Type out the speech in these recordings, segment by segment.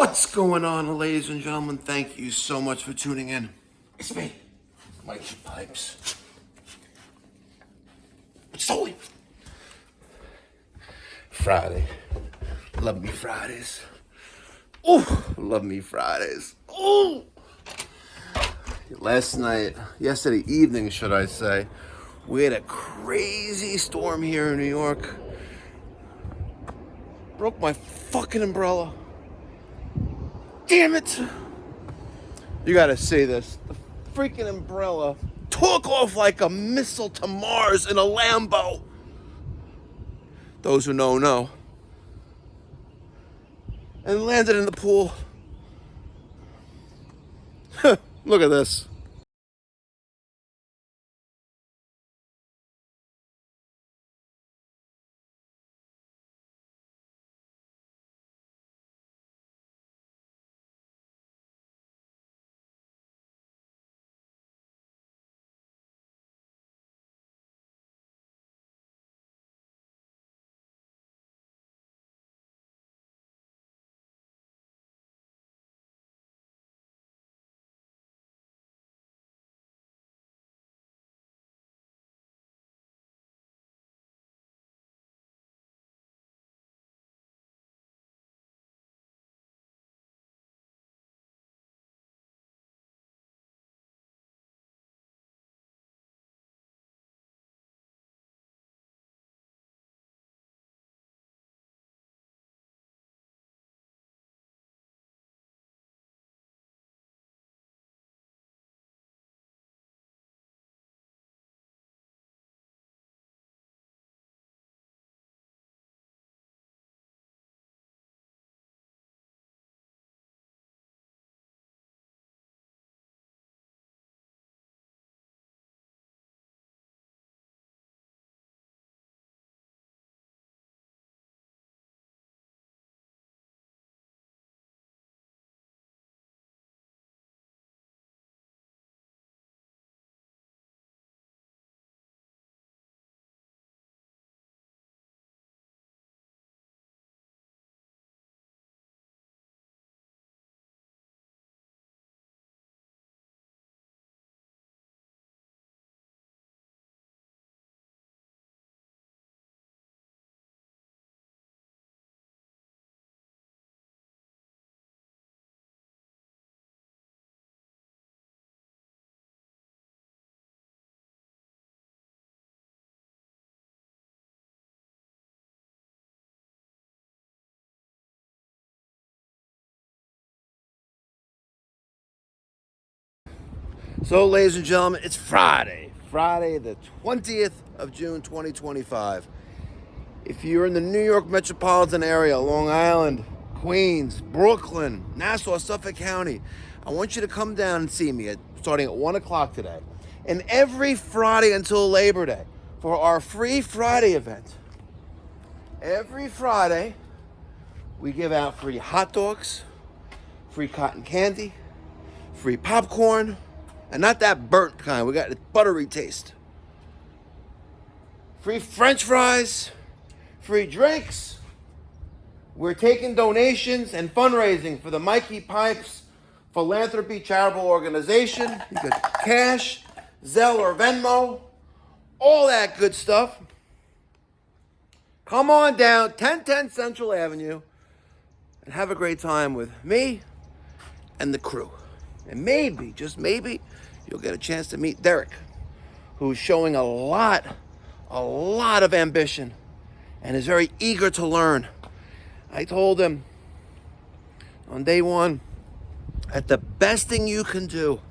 What's going on, ladies and gentlemen? Thank you so much for tuning in. It's me, Mikey Pipes. It's only Friday. Love me Fridays. Ooh, love me Fridays. Ooh. Yesterday evening, should I say, we had a crazy storm here in New York. Broke my fucking umbrella. Damn it! You gotta see this. The freaking umbrella took off like a missile to Mars in a Lambo. Those who know, know. And landed in the pool. Look at this. So, ladies and gentlemen, it's Friday the 20th of June, 2025. If you're in the New York metropolitan area, Long Island, Queens, Brooklyn, Nassau, Suffolk County, I want you to come down and see me starting at 1 o'clock today. And every Friday until Labor Day for our Free Friday event. Every Friday, we give out free hot dogs, free cotton candy, free popcorn, and not that burnt kind. We got a buttery taste. Free French fries, free drinks. We're taking donations and fundraising for the Mikey Pipes Philanthropy charitable organization. You got cash, Zelle or Venmo, all that good stuff. Come on down, 1010 Central Avenue, and have a great time with me and the crew. And maybe, just maybe, you'll get a chance to meet Derek, who's showing a lot of ambition and is very eager to learn. I told him on day one that the best thing you can do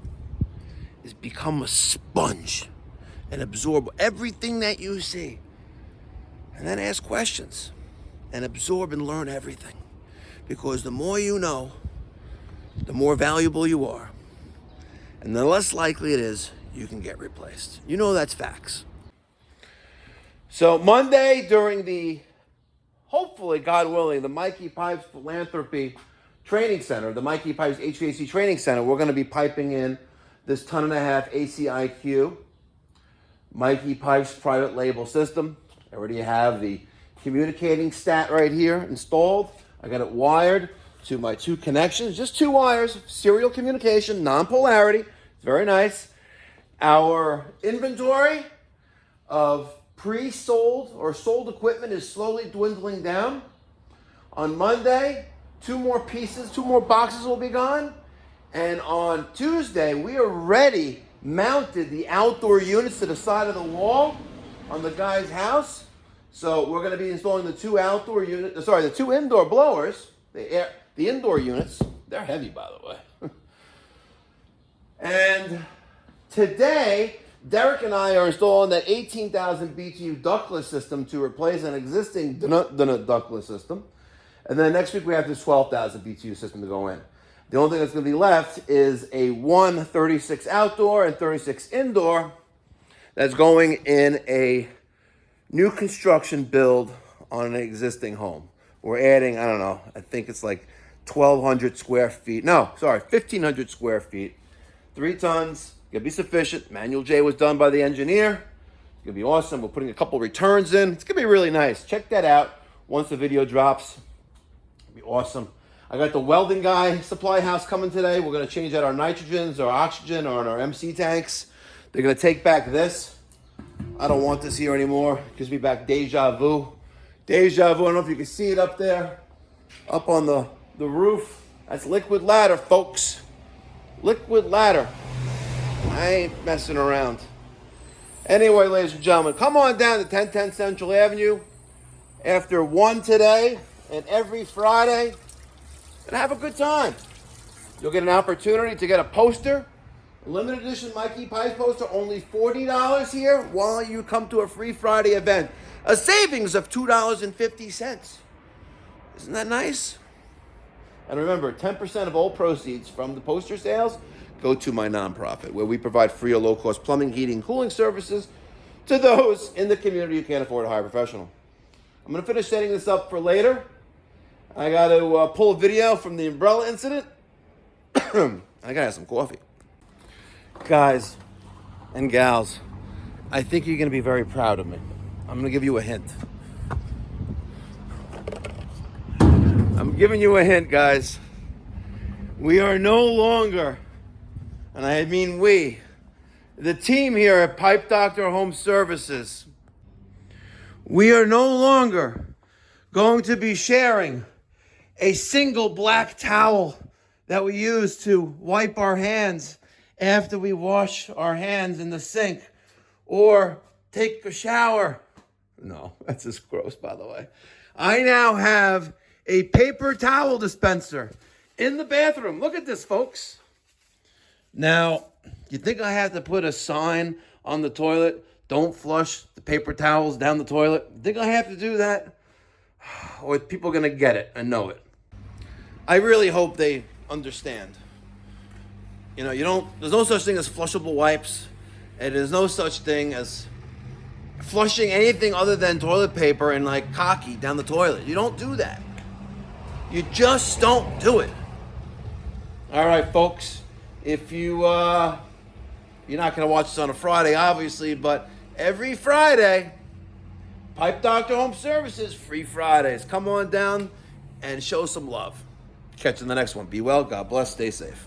is become a sponge and absorb everything that you see, and then ask questions and absorb and learn everything. Because the more you know, the more valuable you are, and the less likely it is you can get replaced. You know that's facts. So Monday, during the, hopefully, God willing, the Mikey Pipes Philanthropy Training Center, the Mikey Pipes HVAC Training Center, we're going to be piping in this 1.5 ton ACIQ Mikey Pipes private label system. I already have the communicating stat right here installed. I got it wired to my 2 connections, just 2 wires, serial communication, non-polarity. It's very nice. Our inventory of pre-sold or sold equipment is slowly dwindling down. On Monday, 2 more pieces, 2 more boxes will be gone. And on Tuesday, we already mounted the outdoor units to the side of the wall on the guy's house. So we're going to be installing the 2 outdoor units, the 2 indoor blowers, the indoor units. They're heavy, by the way. And today, Derek and I are installing that 18,000 BTU ductless system to replace an existing ductless system. And then next week we have this 12,000 BTU system to go in. The only thing that's going to be left is a 36 outdoor and 36 indoor that's going in a new construction build on an existing home. We're adding, I don't know, I think it's like 1,200 square feet. No, sorry, 1,500 square feet. 3 tons, gonna be sufficient. Manual J was done by the engineer. It's gonna be awesome. We're putting a couple returns in. It's gonna be really nice. Check that out once the video drops. It'll be awesome. I got the welding guy supply house coming today. We're gonna change out our nitrogens, our oxygen, or our MC tanks. They're gonna take back this. I don't want this here anymore. It gives me back deja vu. Deja vu, I don't know if you can see it up there. Up on the roof. That's liquid ladder, folks. Liquid ladder. I ain't messing around. Anyway, ladies and gentlemen, come on down to 1010 Central Avenue after 1 today and every Friday and have a good time. You'll get an opportunity to get a poster. Limited edition Mikey Pipes poster, only $40 here while you come to a free Friday event. A savings of $2.50. Isn't that nice? And remember, 10% of all proceeds from the poster sales go to my nonprofit, where we provide free or low-cost plumbing, heating, cooling services to those in the community who can't afford to hire a professional. I'm going to finish setting this up for later. I got to pull a video from the umbrella incident. I got to have some coffee. Guys and gals, I think you're going to be very proud of me. I'm going to give you a hint. I'm giving you a hint, guys. We are no longer, and I mean we, the team here at Pipe Doctor Home Services, we are no longer going to be sharing a single black towel that we use to wipe our hands after we wash our hands in the sink or take a shower. No, that's just gross, by the way. I now have a paper towel dispenser in the bathroom. Look at this, folks. Now, you think I have to put a sign on the toilet? Don't flush the paper towels down the toilet. You think I have to do that? Or are people going to get it and know it? I really hope they understand. You know, there's no such thing as flushable wipes, and there's no such thing as flushing anything other than toilet paper and like cocky down the toilet. You don't do that. You just don't do it. All right, folks. If you're not going to watch this on a Friday, obviously, but every Friday, Pipe Doctor Home Services, free Fridays. Come on down and show some love. Catch you in the next one. Be well. God bless. Stay safe.